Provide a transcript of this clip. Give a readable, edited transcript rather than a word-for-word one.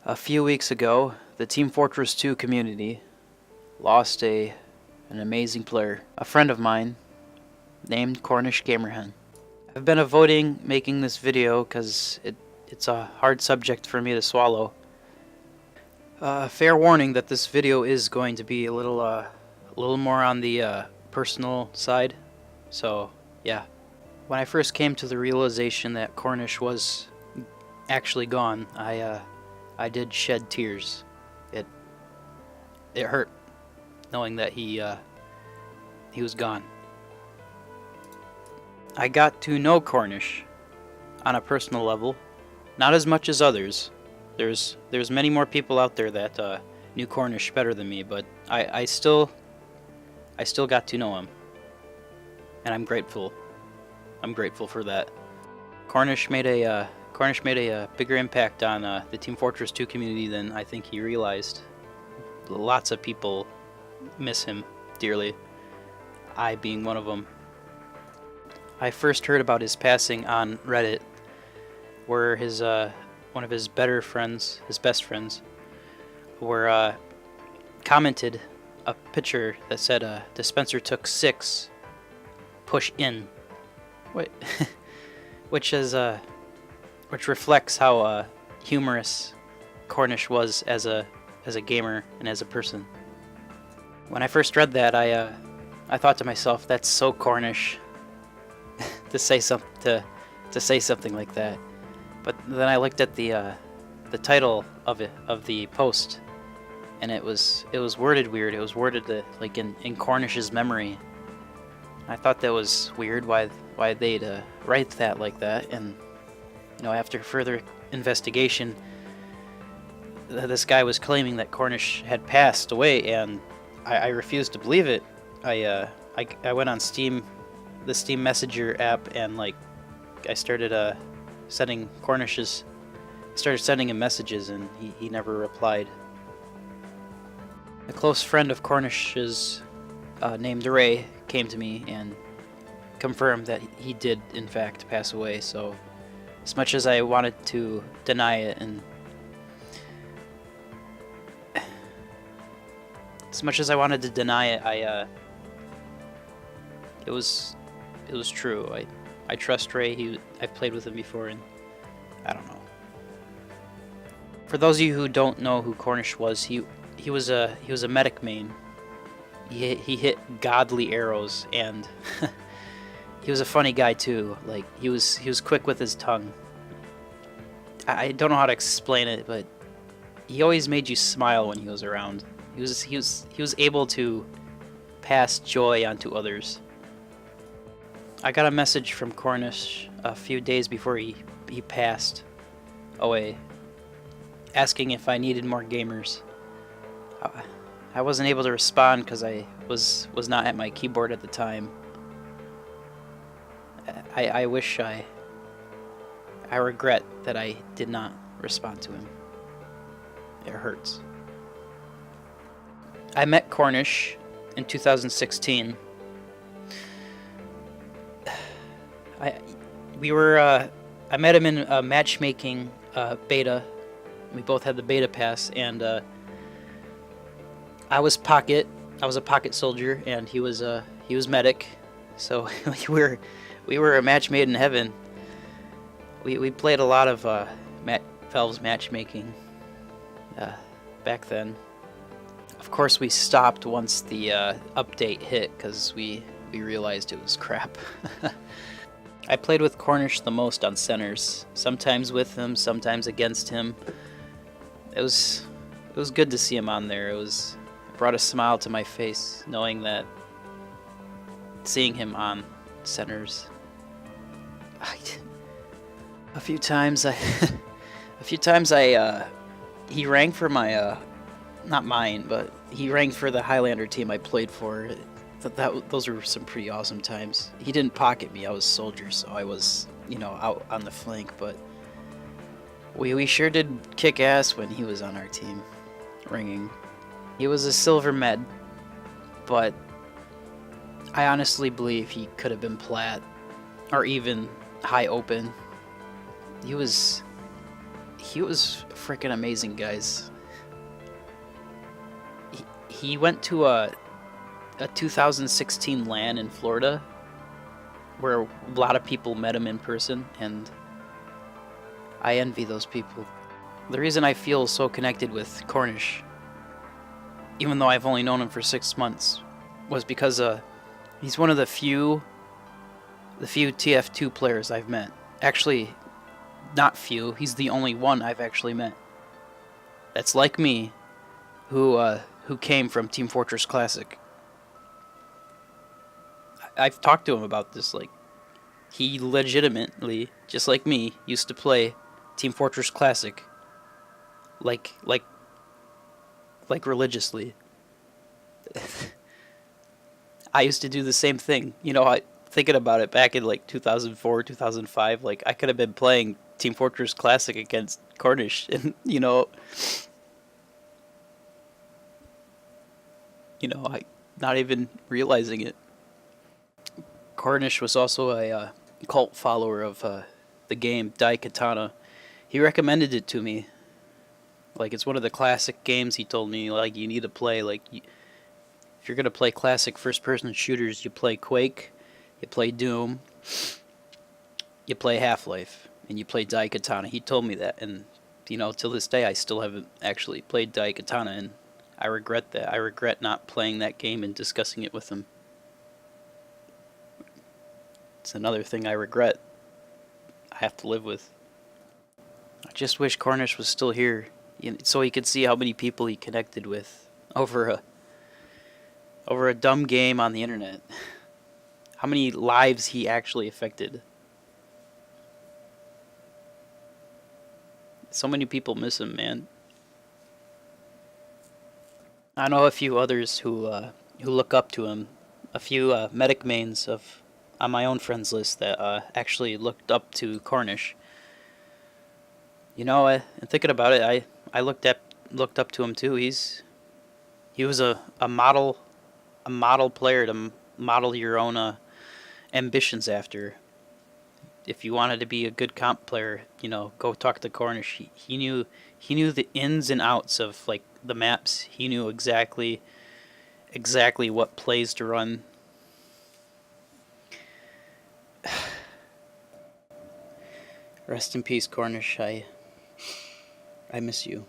A few weeks ago, the Team Fortress 2 community lost an amazing player, a friend of mine named CornishGamerHen. I've been avoiding making this video because it's a hard subject for me to swallow. Fair warning that this video is going to be a little more on the personal side. So yeah, when I first came to the realization that Cornish was actually gone, I did shed tears. It hurt knowing that he was gone. I got to know Cornish on a personal level, not as much as others. There's many more people out there that knew Cornish better than me, but I still got to know him, and I'm grateful. I'm grateful for that. Cornish made a bigger impact on the Team Fortress 2 community than I think he realized. Lots of people miss him dearly, I being one of them. I first heard about his passing on Reddit, where his one of his better friends, his best friends, were commented a picture that said dispenser took 6, push in. Wait, which reflects how humorous Cornish was as a gamer and as a person. When I first read that, I thought to myself, that's so Cornish to say something like that. But then I looked at the title of the post, and it was worded weird. It was worded like in Cornish's memory. I thought that was weird. Why they'd write that like that? And after further investigation, this guy was claiming that Cornish had passed away, and I refused to believe it. I went on Steam, the Steam Messenger app, and I started sending him messages, and he never replied. A close friend of Cornish's, named Ray, came to me and confirmed that he did in fact pass away. So as much as I wanted to deny it, and it was true. I trust Ray. I've played with him before, and I don't know. For those of you who don't know who Cornish was, he was a medic main. He hit godly arrows, and he was a funny guy too. Like he was quick with his tongue. I don't know how to explain it, but he always made you smile when he was around. He was able to pass joy onto others. I got a message from Cornish a few days before he passed away, asking if I needed more gamers. I wasn't able to respond because I was not at my keyboard at the time. I regret that I did not respond to him. It hurts. I met Cornish in 2016. I met him in a matchmaking beta. We both had the beta pass, and I was a pocket soldier, and he was medic. So we were a match made in heaven. We played a lot of Valve's matchmaking back then. Of course, we stopped once the update hit because we realized it was crap. I played with Cornish the most on centers, sometimes with him, sometimes against him. It was good to see him on there. It brought a smile to my face knowing that, seeing him on centers. A few times he rang for my not mine, but he rang for the Highlander team I played for. Those were some pretty awesome times. He didn't pocket me. I was soldier, so I was, out on the flank, but we sure did kick ass when he was on our team, ringing. He was a silver med, but I honestly believe he could have been plat, or even high open. He was he was freaking amazing, guys. He went to a 2016 LAN in Florida where a lot of people met him in person, and I envy those people. The reason I feel so connected with Cornish, even though I've only known him for 6 months, was because he's one of the few TF2 players I've met. Actually, not few. He's the only one I've actually met that's like me, who came from Team Fortress Classic. I've talked to him about this. Like, he legitimately, just like me, used to play Team Fortress Classic. Like religiously. I used to do the same thing. You know, thinking about it back in like 2004, 2005, like I could have been playing Team Fortress Classic against Cornish, and I not even realizing it. Cornish was also a cult follower of the game Daikatana. He recommended it to me. Like, it's one of the classic games. He told me, like, you need to play. Like, if you're gonna play classic first-person shooters, you play Quake, you play Doom, you play Half-Life, and you play Daikatana. He told me that, and till this day, I still haven't actually played Daikatana, and I regret that. I regret not playing that game and discussing it with him. It's another thing I regret. I have to live with. I just wish Cornish was still here, so he could see how many people he connected with over a dumb game on the internet. How many lives he actually affected. So many people miss him, man. I know a few others who look up to him. A few medic mains on my own friends list that actually looked up to Cornish. And thinking about it, I looked up to him too. He was a model player to model your own ambitions after. If you wanted to be a good comp player, go talk to Cornish. He knew the ins and outs of like the maps. He knew exactly what plays to run. Rest in peace, Cornish. I miss you.